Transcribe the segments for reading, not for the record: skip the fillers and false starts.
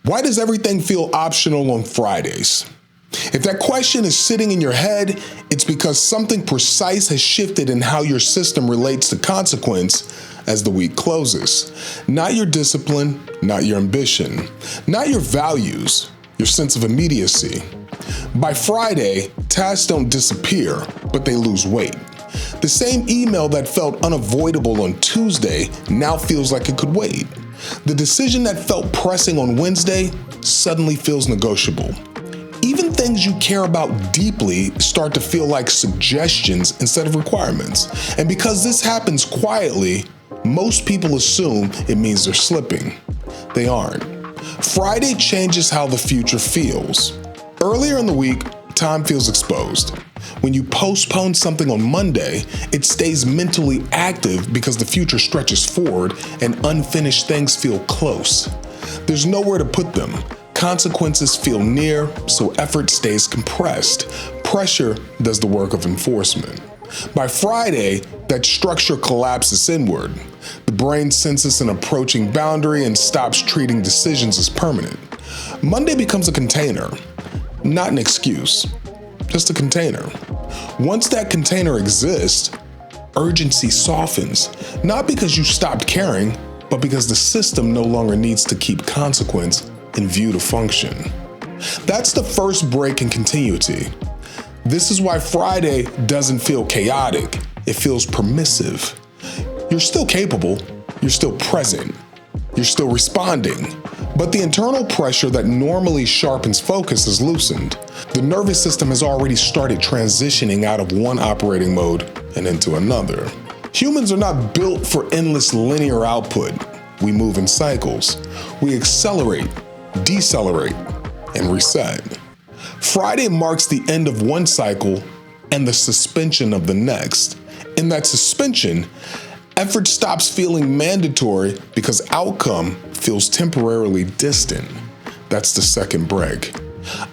Why does everything feel optional on Fridays? If that question is sitting in your head, it's because something precise has shifted in how your system relates to consequence as the week closes. Not your discipline, not your ambition, not your values, your sense of immediacy. By Friday, tasks don't disappear, but they lose weight. The same email that felt unavoidable on Tuesday now feels like it could wait. The decision that felt pressing on Wednesday suddenly feels negotiable. Even things you care about deeply start to feel like suggestions instead of requirements. And because this happens quietly, most people assume it means they're slipping. They aren't. Friday changes how the future feels. Earlier in the week, time feels exposed. When you postpone something on Monday, it stays mentally active because the future stretches forward and unfinished things feel close. There's nowhere to put them. Consequences feel near, so effort stays compressed. Pressure does the work of enforcement. By Friday, that structure collapses inward. The brain senses an approaching boundary and stops treating decisions as permanent. Monday becomes a container, not an excuse, just a container. Once that container exists, urgency softens, not because you stopped caring, but because the system no longer needs to keep consequence in view to function. That's the first break in continuity. This is why Friday doesn't feel chaotic, it feels permissive. You're still capable, you're still present, you're still responding, but the internal pressure that normally sharpens focus is loosened. The nervous system has already started transitioning out of one operating mode and into another. Humans are not built for endless linear output. We move in cycles. We accelerate, decelerate, and reset. Friday marks the end of one cycle and the suspension of the next. In that suspension, effort stops feeling mandatory because outcome feels temporarily distant. That's the second break.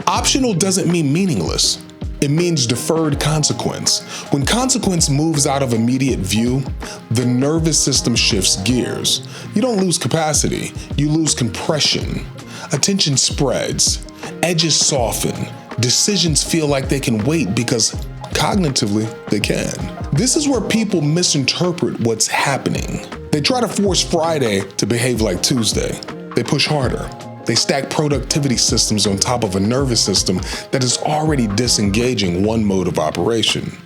Optional doesn't mean meaningless. It means deferred consequence. When consequence moves out of immediate view, the nervous system shifts gears. You don't lose capacity, you lose compression. Attention spreads, edges soften, decisions feel like they can wait because cognitively they can. This is where people misinterpret what's happening. They try to force Friday to behave like Tuesday. They push harder. They stack productivity systems on top of a nervous system that is already disengaging one mode of operation.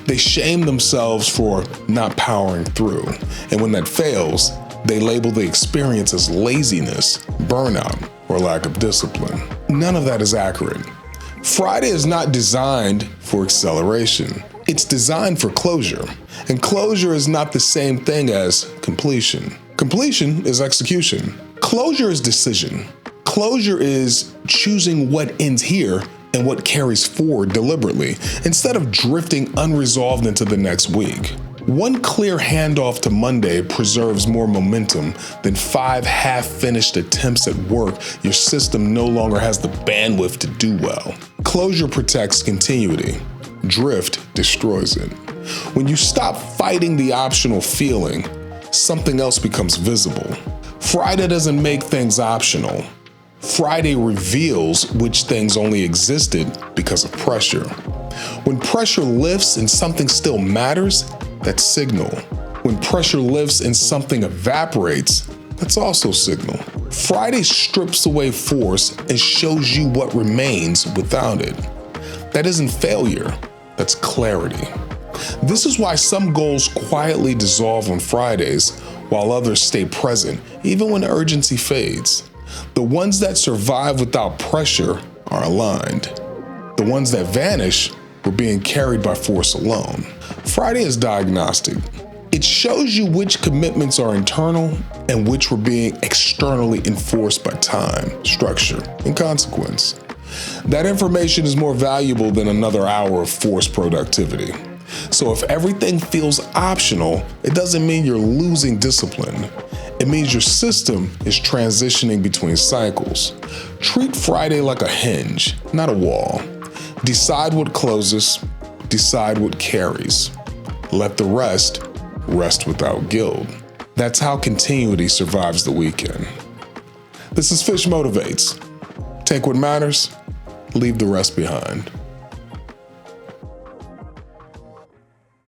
They shame themselves for not powering through. And when that fails, they label the experience as laziness, burnout, or lack of discipline. None of that is accurate. Friday is not designed for acceleration. It's designed for closure. And closure is not the same thing as completion. Completion is execution. Closure is decision. Closure is choosing what ends here and what carries forward deliberately, instead of drifting unresolved into the next week. One clear handoff to Monday preserves more momentum than 5 half-finished attempts at work your system no longer has the bandwidth to do well. Closure protects continuity. Drift destroys it. When you stop fighting the optional feeling, something else becomes visible. Friday doesn't make things optional. Friday reveals which things only existed because of pressure. When pressure lifts and something still matters, that's signal. When pressure lifts and something evaporates, that's also signal. Friday strips away force and shows you what remains without it. That isn't failure, that's clarity. This is why some goals quietly dissolve on Fridays while others stay present, even when urgency fades. The ones that survive without pressure are aligned. The ones that vanish were being carried by force alone. Friday is diagnostic. It shows you which commitments are internal and which were being externally enforced by time, structure, and consequence. That information is more valuable than another hour of forced productivity. So if everything feels optional, it doesn't mean you're losing discipline. It means your system is transitioning between cycles. Treat Friday like a hinge, not a wall. Decide what closes, decide what carries. Let the rest without guilt. That's how continuity survives the weekend. This is Fish Motivates. Take what matters, leave the rest behind.